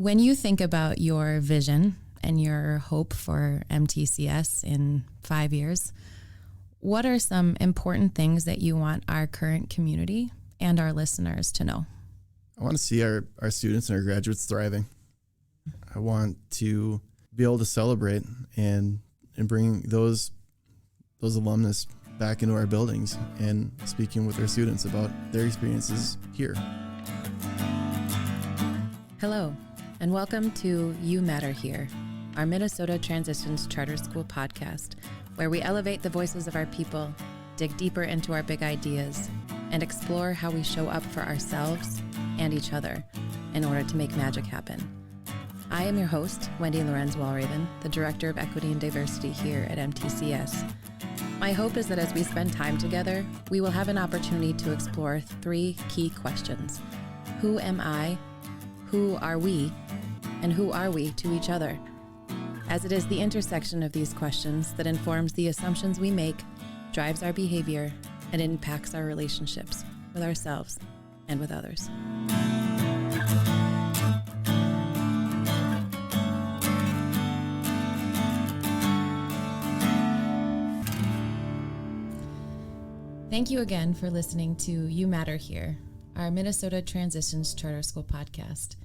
When you think about your vision and your hope for MTCS in 5 years, what are some important things that you want our current community and our listeners to know? I want to see our students and our graduates thriving. I want to be able to celebrate and bring those alumnus back into our buildings and speaking with our students about their experiences here. Hello, and welcome to You Matter Here, our Minnesota Transitions Charter School podcast, where we elevate the voices of our people, dig deeper into our big ideas, and explore how we show up for ourselves and each other in order to make magic happen. I am your host, Wendy Lorenz-Walraven, the Director of Equity and Diversity here at MTCS. My hope is that as we spend time together, we will have an opportunity to explore 3 key questions. Who am I? Who are we? And who are we to each other? As it is the intersection of these questions that informs the assumptions we make, drives our behavior, and impacts our relationships with ourselves and with others. Thank you again for listening to You Matter Here, our Minnesota Transitions Charter School podcast.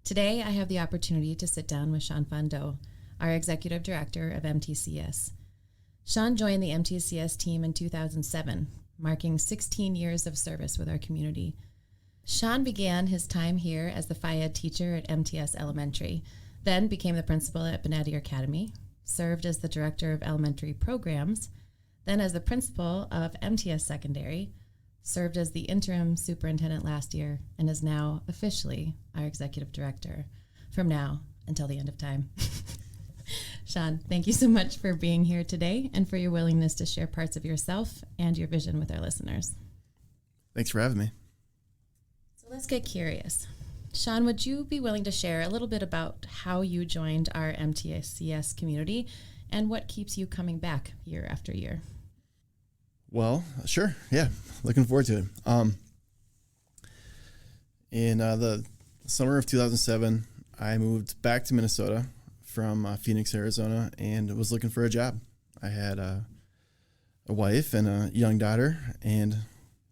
Today, I have the opportunity to sit down with Shawn Fondow, our Executive Director of MTCS. Shawn joined the MTCS team in 2007, marking 16 years of service with our community. Shawn began his time here as the Phy-Ed teacher at MTS Elementary, then became the principal at Benetti Academy, served as the Director of Elementary Programs, then as the principal of MTS Secondary, served as the interim superintendent last year, and is now officially our executive director from now until the end of time. Shawn, thank you so much for being here today and for your willingness to share parts of yourself and your vision with our listeners. Thanks for having me. So let's get curious. Shawn, would you be willing to share a little bit about how you joined our MTCS community and what keeps you coming back year after year? Well, sure. Yeah. Looking forward to it. In the summer of 2007, I moved back to Minnesota from Phoenix, Arizona, and was looking for a job. I had a wife and a young daughter and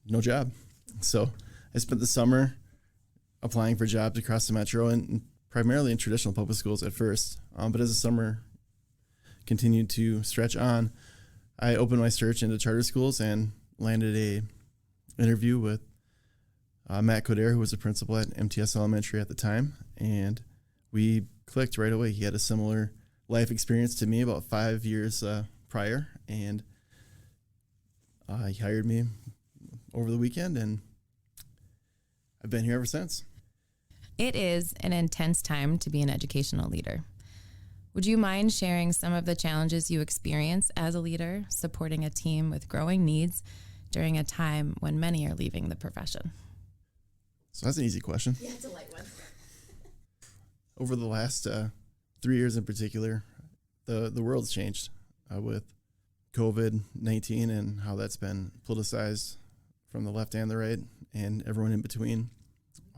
no job. So I spent the summer applying for jobs across the metro and primarily in traditional public schools at first. But as the summer continued to stretch on, I opened my search into charter schools and landed a interview with Matt Coder, who was a principal at MTS Elementary at the time, and we clicked right away. He had a similar life experience to me about 5 years prior, and he hired me over the weekend, and I've been here ever since. It is an intense time to be an educational leader. Would you mind sharing some of the challenges you experience as a leader, supporting a team with growing needs during a time when many are leaving the profession? So that's an easy question. Yeah, it's a light one. Over the last 3 years in particular, the world's changed with COVID-19 and how that's been politicized from the left and the right and everyone in between.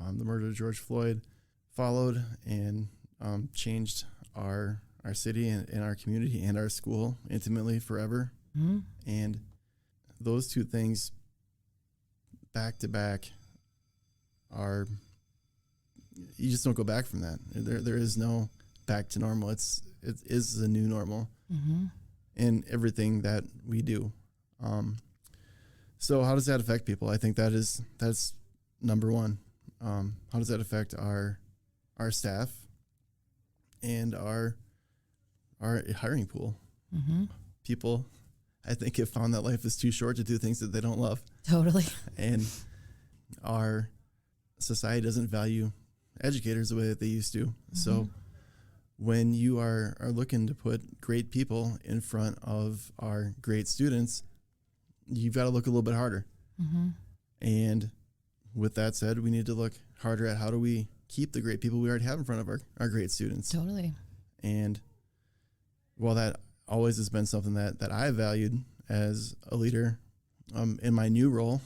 The murder of George Floyd followed and changed our city and our community and our school intimately forever. Mm-hmm. And those two things back to back are, you just don't go back from that. There is no back to normal. It is the new normal in everything that we do. So how does that affect people? I think that's number one. How does that affect our staff and our hiring pool? Mm-hmm. People, I think, have found that life is too short to do things that they don't love. Totally. And our society doesn't value educators the way that they used to. Mm-hmm. So when you are looking to put great people in front of our great students, you've got to look a little bit harder. Mm-hmm. And with that said, we need to look harder at how do we keep the great people we already have in front of our great students. Totally. And while that always has been something that I valued as a leader, in my new role,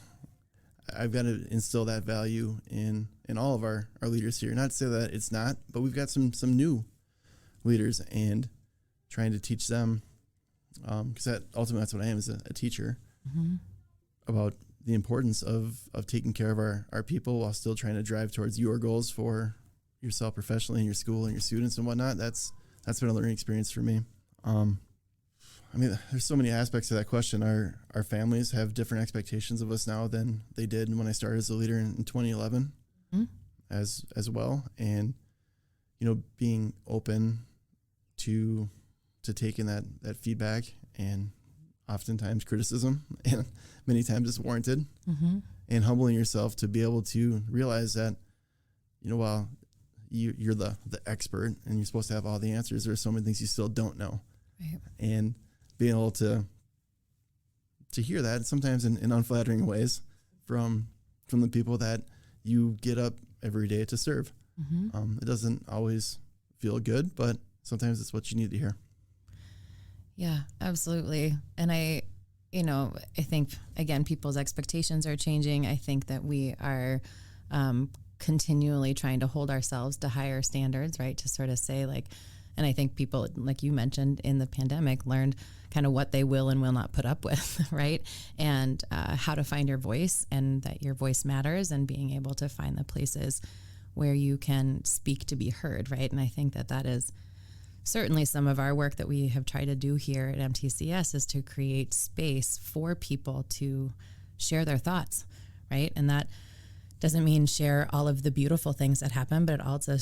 I've got to instill that value in all of our leaders here. Not to say that it's not, but we've got some new leaders, and trying to teach them, because ultimately that's what I am, as a teacher, about the importance of taking care of our people while still trying to drive towards your goals for yourself professionally and your school and your students and whatnot. That's been a learning experience for me. I mean, there's so many aspects to that question. Our families have different expectations of us now than they did when I started as a leader in 2011 as well. And, being open to taking that feedback, and oftentimes criticism, and many times it's warranted, and humbling yourself to be able to realize that, while you're the expert and you're supposed to have all the answers, there are so many things you still don't know. Right. And being able to hear that sometimes in unflattering ways from the people that you get up every day to serve. It doesn't always feel good, but sometimes it's what you need to hear. Yeah, absolutely. And I think, again, people's expectations are changing. I think that we are continually trying to hold ourselves to higher standards, right? To sort of say, like, and I think people, like you mentioned, in the pandemic learned kind of what they will and will not put up with, right? And how to find your voice, and that your voice matters, and being able to find the places where you can speak to be heard, right? And I think that is certainly some of our work that we have tried to do here at MTCS, is to create space for people to share their thoughts, right? And that doesn't mean share all of the beautiful things that happen, but also,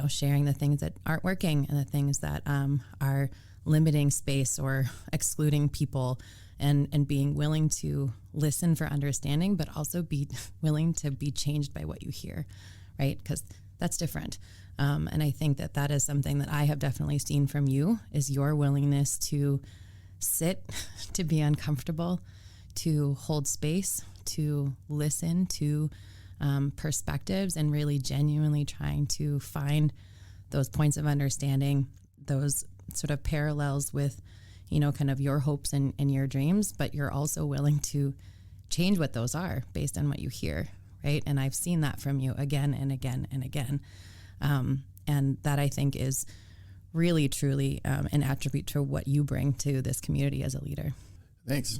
sharing the things that aren't working, and the things that are limiting space or excluding people, and being willing to listen for understanding, but also be willing to be changed by what you hear, right? Because that's different. And I think that is something that I have definitely seen from you, is your willingness to sit, to be uncomfortable, to hold space, to listen to perspectives, and really genuinely trying to find those points of understanding, those sort of parallels with, kind of your hopes and your dreams, but you're also willing to change what those are based on what you hear, right? And I've seen that from you again and again and again. And that, I think, is really, truly an attribute to what you bring to this community as a leader. Thanks.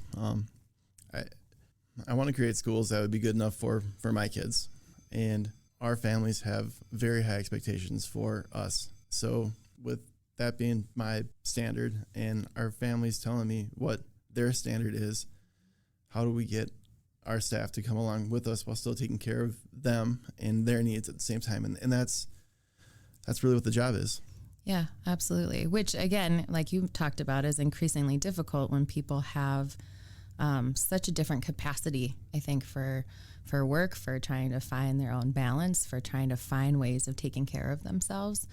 I want to create schools that would be good enough for my kids, and our families have very high expectations for us. So with that being my standard, and our families telling me what their standard is, how do we get our staff to come along with us while still taking care of them and their needs at the same time? And that's really what the job is. Yeah, absolutely. Which, again, like you talked about, is increasingly difficult when people have such a different capacity, I think, for work, for trying to find their own balance, for trying to find ways of taking care of themselves.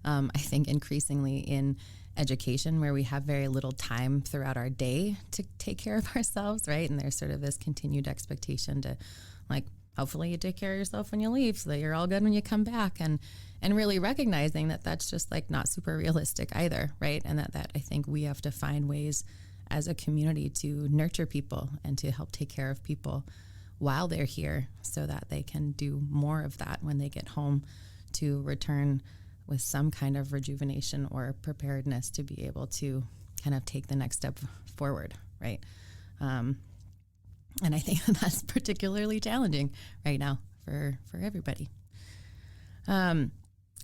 I think increasingly in education, where we have very little time throughout our day to take care of ourselves, right? And there's sort of this continued expectation to, like, hopefully you take care of yourself when you leave so that you're all good when you come back, and really recognizing that that's just, like, not super realistic either, right? And that I think we have to find ways as a community to nurture people and to help take care of people while they're here, so that they can do more of that when they get home, to return with some kind of rejuvenation or preparedness to be able to kind of take the next step forward, right? And I think that's particularly challenging right now for everybody.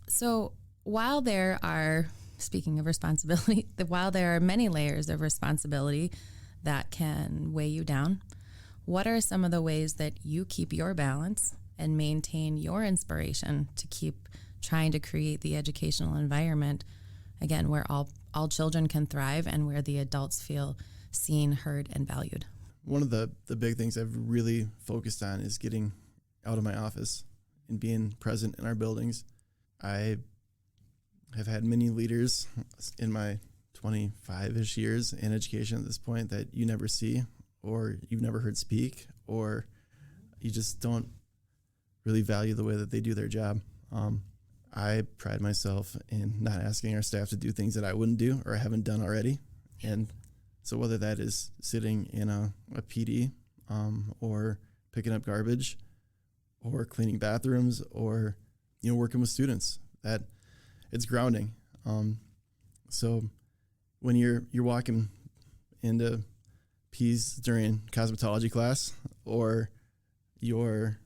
So while there are, speaking of responsibility, while there are many layers of responsibility that can weigh you down, what are some of the ways that you keep your balance and maintain your inspiration to keep trying to create the educational environment, again, where all children can thrive, and where the adults feel seen, heard, and valued? One of the big things I've really focused on is getting out of my office and being present in our buildings. I have had many leaders in my 25-ish years in education at this point that you never see, or you've never heard speak, or you just don't really value the way that they do their job. I pride myself in not asking our staff to do things that I wouldn't do or haven't done already. And so whether that is sitting in a PD or picking up garbage or cleaning bathrooms or, working with students. That it's grounding. So when you're walking into P's during cosmetology class, or you're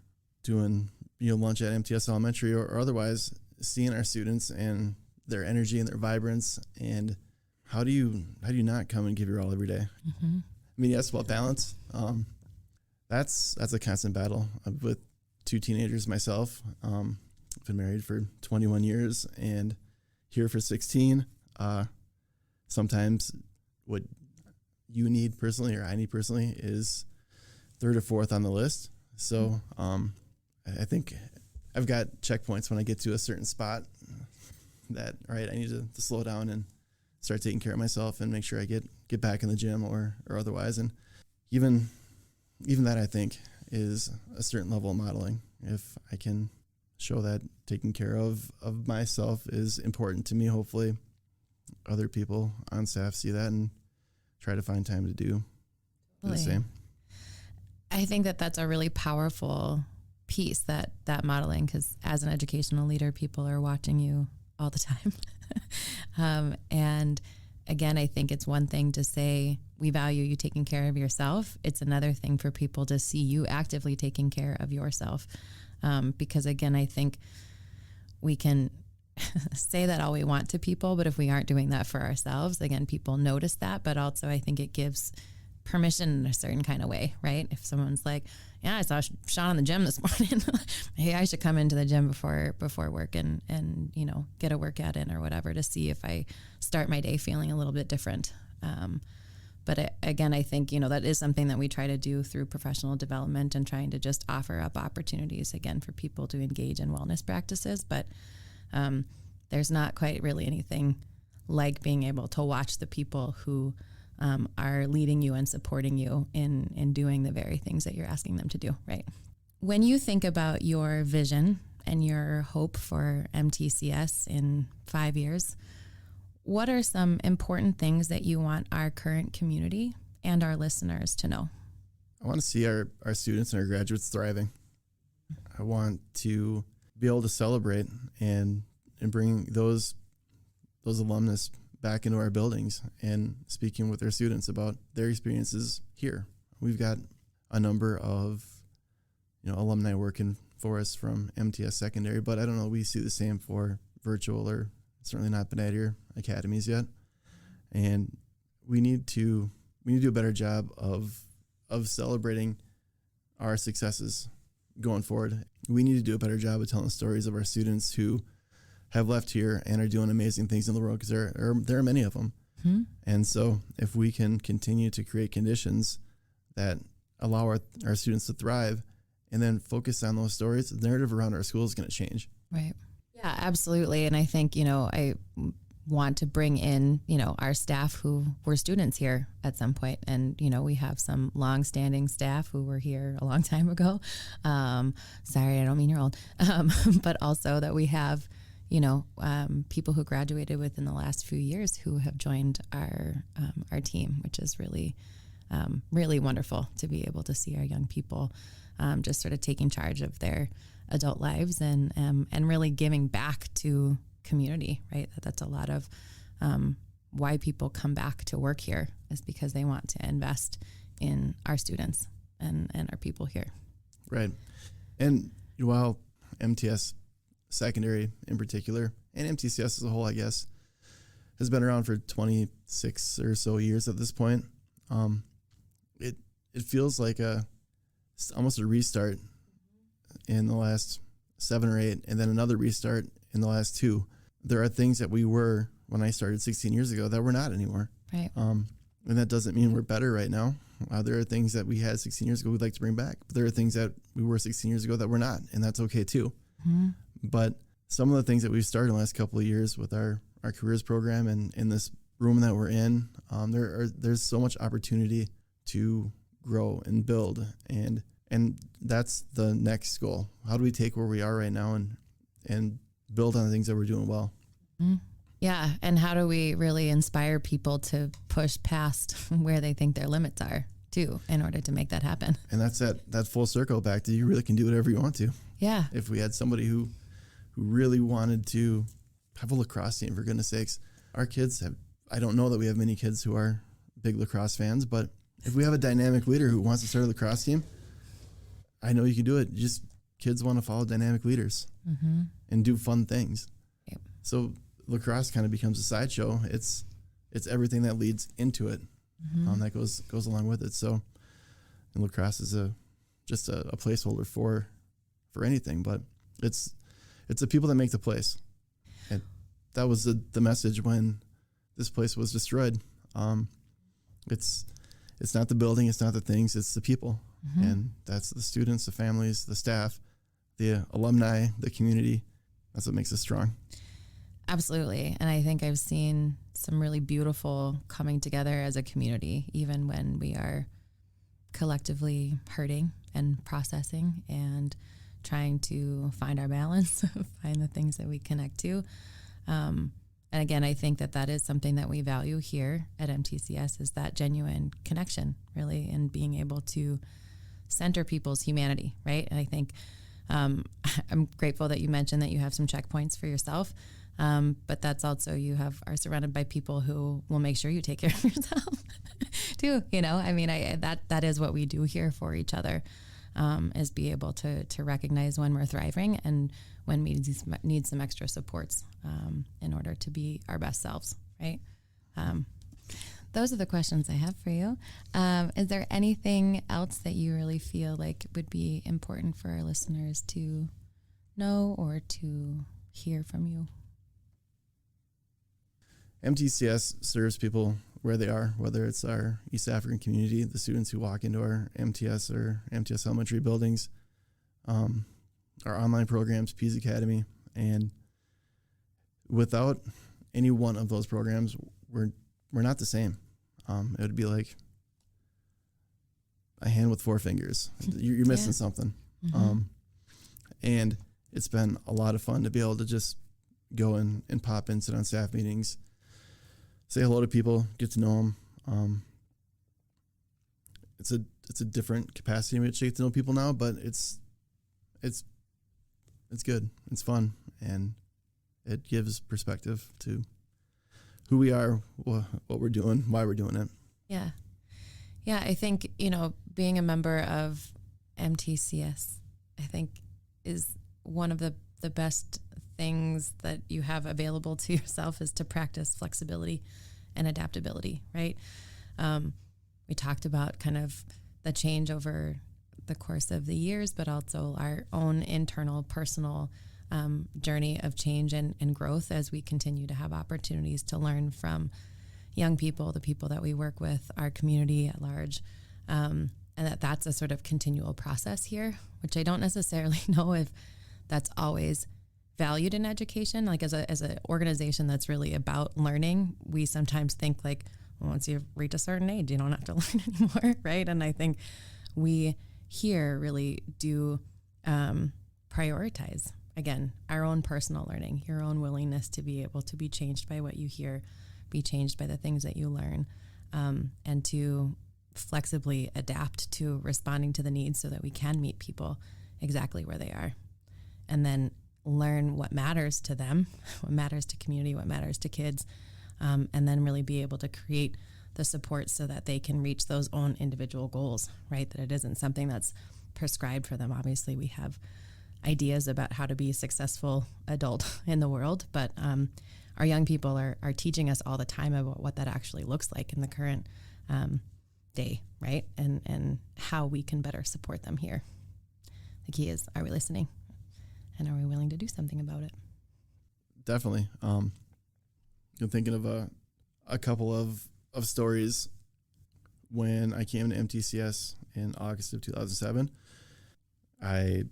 doing lunch at MTS Elementary or otherwise, seeing our students and their energy and their vibrance, and how do you not come and give your all every day? Mm-hmm. I mean, yes, about balance. That's a constant battle with two teenagers myself. I've been married for 21 years and here for 16. Sometimes what you need personally or I need personally is third or fourth on the list. So I think I've got checkpoints when I get to a certain spot that, all right, I need to slow down and start taking care of myself and make sure I get back in the gym or otherwise. And even that, I think, is a certain level of modeling. If I can show that taking care of myself is important to me, hopefully other people on staff see that and try to find time to do the same. I think that that's a really powerful piece, that modeling, because as an educational leader, people are watching you all the time. And again, I think it's one thing to say, we value you taking care of yourself. It's another thing for people to see you actively taking care of yourself. Because again, I think we can say that all we want to people, but if we aren't doing that for ourselves, again, people notice that, but also I think it gives permission in a certain kind of way, right? If someone's like, yeah, I saw Shawn in the gym this morning. Hey, I should come into the gym before work and get a workout in or whatever, to see if I start my day feeling a little bit different. But again, I think, that is something that we try to do through professional development and trying to just offer up opportunities, again, for people to engage in wellness practices. But there's not quite really anything like being able to watch the people who are leading you and supporting you in doing the very things that you're asking them to do, right? When you think about your vision and your hope for MTCS in 5 years, what are some important things that you want our current community and our listeners to know? I want to see our students and our graduates thriving. I want to be able to celebrate and bring those alumnus back into our buildings and speaking with their students about their experiences here. We've got a number of alumni working for us from MTS Secondary, but I don't know, we see the same for virtual or certainly not Beneitier academies yet. And we need to do a better job of celebrating our successes going forward. We need to do a better job of telling stories of our students who have left here and are doing amazing things in the world, because there are many of them. Mm-hmm. And so if we can continue to create conditions that allow our students to thrive and then focus on those stories, the narrative around our school is going to change. Right. Yeah, absolutely. And I think, I want to bring in, our staff who were students here at some point. And, we have some longstanding staff who were here a long time ago. Sorry, I don't mean you're old. But also that we have, people who graduated within the last few years who have joined our team, which is really, really wonderful to be able to see our young people just sort of taking charge of their adult lives and really giving back to community, right? That's a lot of why people come back to work here, is because they want to invest in our students and our people here. Right. And while MTS Secondary in particular, and MTCS as a whole, I guess, has been around for 26 or so years at this point, it feels like almost a restart in the last 7 or 8, and then another restart in the last 2. There are things that we were when I started 16 years ago that we're not anymore. Right. And that doesn't mean we're better right now. There are things that we had 16 years ago we'd like to bring back, but there are things that we were 16 years ago that we're not, and that's okay too. Mm-hmm. But some of the things that we've started in the last couple of years with our careers program and in this room that we're in, there's so much opportunity to grow and build, and that's the next goal. How do we take where we are right now and build on the things that we're doing well? Mm. Yeah. And how do we really inspire people to push past where they think their limits are too, in order to make that happen. And that's that full circle back to you really can do whatever you want to. Yeah. If we had somebody who really wanted to have a lacrosse team, for goodness sakes, our kids have, I don't know that we have many kids who are big lacrosse fans, but if we have a dynamic leader who wants to start a lacrosse team, I know you can do it. Just kids want to follow dynamic leaders and do fun things. Yep. So lacrosse kind of becomes a sideshow. It's everything that leads into it that goes along with it. So, and lacrosse is just a placeholder for anything, but it's the people that make the place. And that was the message when this place was destroyed. It's not the building, it's not the things, it's the people. And that's the students, the families, the staff, the alumni, the community. That's what makes us strong. Absolutely. And I think I've seen some really beautiful coming together as a community, even when we are collectively hurting and processing and trying to find our balance, find the things that we connect to. And again, I think that is something that we value here at MTCS, is that genuine connection, really, and being able to center people's humanity, right? And I think I'm grateful that you mentioned that you have some checkpoints for yourself, but that's also are surrounded by people who will make sure you take care of yourself too. I mean, that is what we do here for each other, is be able to recognize when we're thriving and when we need some extra supports in order to be our best selves, right? Those are the questions I have for you. Is there anything else that you really feel like would be important for our listeners to know or to hear from you? MTCS serves people where they are, whether it's our East African community, the students who walk into our MTS or MTS elementary buildings, our online programs, Pease Academy, and without any one of those programs, we're not the same. It would be like a hand with four fingers. You're missing something. And it's been a lot of fun to be able to just go and pop in, sit on staff meetings, say hello to people, get to know them. It's a different capacity in which you get to know people now, but it's good. It's fun, and it gives perspective to who we are, what we're doing, why we're doing it. Yeah. Yeah, I think, being a member of MTCS, I think is one of the best things that you have available to yourself is to practice flexibility and adaptability, right? We talked about kind of the change over the course of the years, but also our own internal personal journey of change and growth as we continue to have opportunities to learn from young people, the people that we work with, our community at large, and that's a sort of continual process here, which I don't necessarily know if that's always valued in education. Like as an organization that's really about learning, we sometimes think like, well, once you reach a certain age, you don't have to learn anymore, right? And I think we here really do prioritize, again, our own personal learning, your own willingness to be able to be changed by what you hear, be changed by the things that you learn, and to flexibly adapt to responding to the needs so that we can meet people exactly where they are. And then learn what matters to them, what matters to community, what matters to kids, and then really be able to create the support so that they can reach those own individual goals, right? That it isn't something that's prescribed for them. Obviously, we have ideas about how to be a successful adult in the world, but our young people are teaching us all the time about what that actually looks like in the current day, right? And how we can better support them here. The key is, are we listening? And are we willing to do something about it? Definitely. I'm thinking of a couple of stories when I came to MTCS in August of 2007. I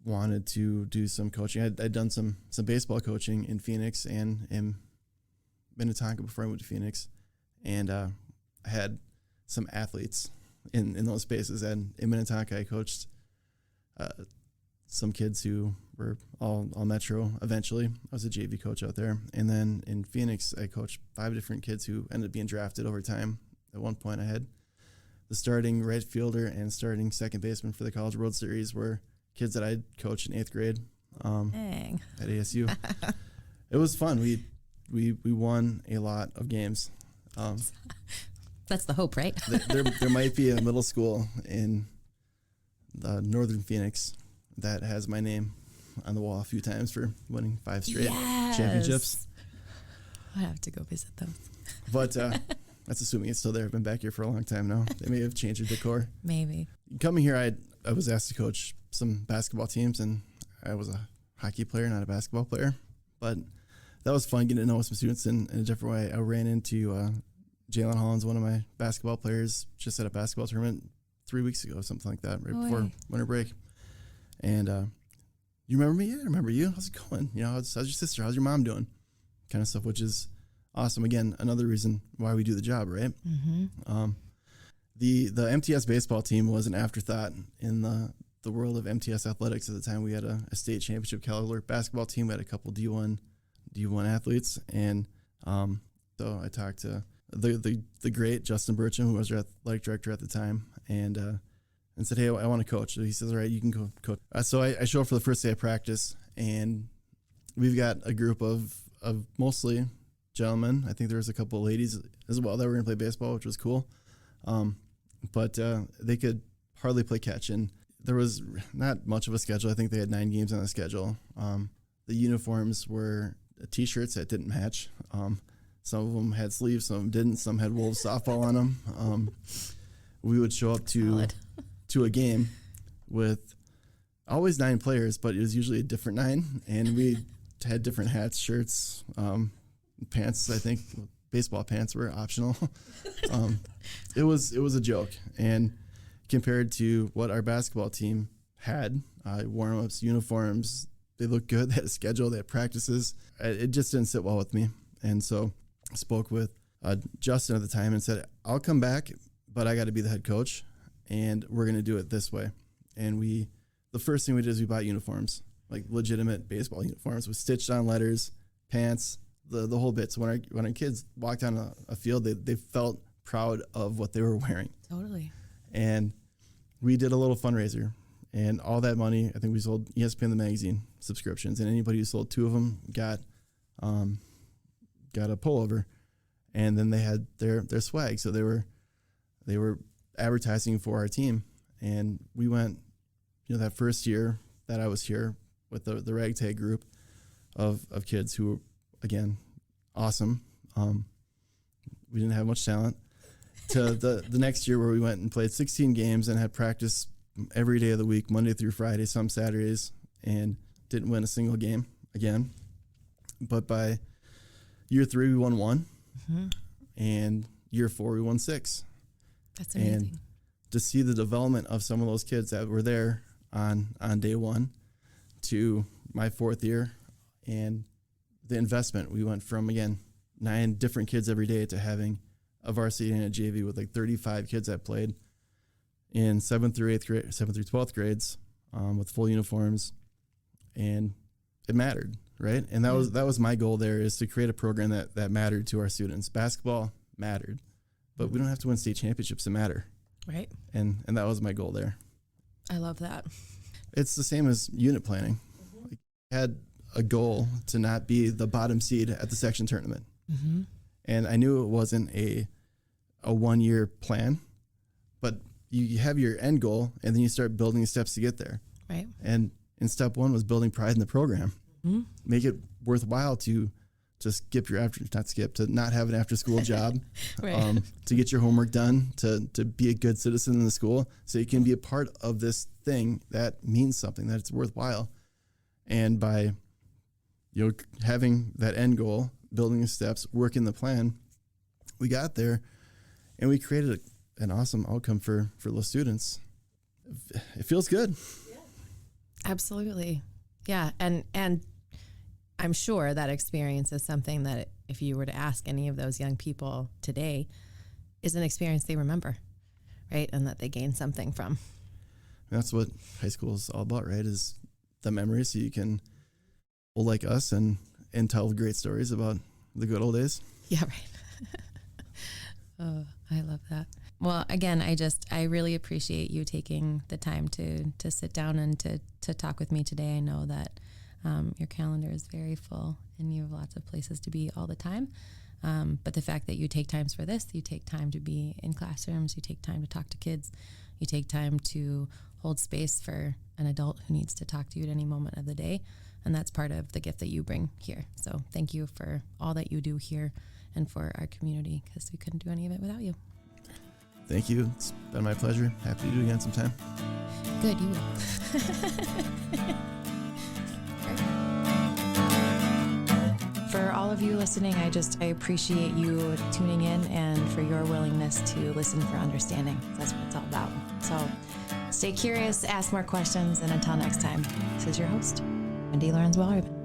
wanted to do some coaching. I'd done some baseball coaching in Phoenix and in Minnetonka before I moved to Phoenix. And I had some athletes in those spaces. And in Minnetonka, I coached some kids who were all Metro eventually. I was a JV coach out there. And then in Phoenix, I coached 5 different kids who ended up being drafted over time. At one point, I had the starting right fielder and starting second baseman for the College World Series were kids that I coached in 8th grade at ASU. It was fun. We won a lot of games. That's the hope, right? there might be a middle school in northern Phoenix that has my name on the wall a few times for winning 5 straight championships. I have to go visit those. But that's assuming it's still there. I've been back here for a long time now. They may have changed their decor. Maybe. Coming here, I was asked to coach some basketball teams, and I was a hockey player, not a basketball player. But that was fun getting to know some students in a different way. I ran into Jalen Hollins, one of my basketball players, just at a basketball tournament 3 weeks ago, something like that, right before winter break. And you remember me? Yeah, I remember you. How's it going? You know, how's your sister? How's your mom doing? Kind of stuff, which is awesome. Again, another reason why we do the job, right? Mm-hmm. The MTS baseball team was an afterthought in the world of MTS athletics at the time. We had a state championship caliber basketball team. We had a couple D1 athletes, and so I talked to the great Justin Burcham, who was our athletic director at the time, and said, "Hey, I want to coach." So he says, "All right, you can go coach." So I show up for the first day of practice, and we've got a group of mostly gentlemen. I think there was a couple of ladies as well that were going to play baseball, which was cool. But they could hardly play catch, and there was not much of a schedule. I think they had 9 games on the schedule. The uniforms were T-shirts that didn't match. Some of them had sleeves, some of them didn't. Some had Wolves softball on them. We would show up to a game with always 9 players, but it was usually a different 9, and we had different hats, shirts, pants. I think baseball pants were optional. It was a joke, and compared to what our basketball team had, warm-ups, uniforms, they looked good. They had a schedule, they had practices. It just didn't sit well with me, and so I spoke with Justin at the time and said, "I'll come back, but I got to be the head coach, and we're going to do it this way." And the first thing we did is we bought uniforms, like legitimate baseball uniforms with stitched on letters, pants, the whole bit. So when our kids walked on a field, they felt proud of what they were wearing. Totally. And we did a little fundraiser, and all that money, I think we sold ESPN the magazine subscriptions, and anybody who sold 2 of them got a pullover, and then they had their swag. So they were advertising for our team, and we went, that first year that I was here with the ragtag group of kids who were, again, awesome. We didn't have much talent. To the next year, where we went and played 16 games and had practice every day of the week, Monday through Friday, some Saturdays, and didn't win a single game again. But by year 3, we won 1, mm-hmm. and year 4, we won 6. That's amazing. And to see the development of some of those kids that were there on day 1 to my 4th year, and the investment, we went from, again, 9 different kids every day to having a varsity and a JV with like 35 kids that played in 7th through 12th grades with full uniforms, and it mattered, right? And that was my goal there, is to create a program that mattered to our students. Basketball mattered, but we don't have to win state championships to matter, right? And that was my goal there. I love that. It's the same as unit planning. Mm-hmm. Like, I had a goal to not be the bottom seed at the section tournament. Mm-hmm. And I knew it wasn't a 1-year plan, but you have your end goal, and then you start building steps to get there. Right. And in step 1 was building pride in the program. Mm-hmm. Make it worthwhile to not have an after school job, right. To get your homework done, to be a good citizen in the school, so you can be a part of this thing that means something, that it's worthwhile. And by having that end goal, building the steps, working the plan, we got there, and we created an awesome outcome for those students. It feels good. Yeah. Absolutely. Yeah. And I'm sure that experience is something that, if you were to ask any of those young people today, is an experience they remember, right? And that they gain something from. That's what high school is all about, right? Is the memories, so you can, like us, and tell great stories about the good old days. Yeah, right. Oh, I love that. Well, again, I really appreciate you taking the time to sit down and to talk with me today. I know that your calendar is very full and you have lots of places to be all the time. But the fact that you take times for this, you take time to be in classrooms, you take time to talk to kids, you take time to hold space for an adult who needs to talk to you at any moment of the day. And that's part of the gift that you bring here. So thank you for all that you do here and for our community, because we couldn't do any of it without you. Thank you. It's been my pleasure. Happy to do it again sometime. Good, you will. For all of you listening, I appreciate you tuning in and for your willingness to listen for understanding. That's what it's all about. So stay curious, ask more questions, and until next time, this is your host, Wendy Lawrence-Wallerman.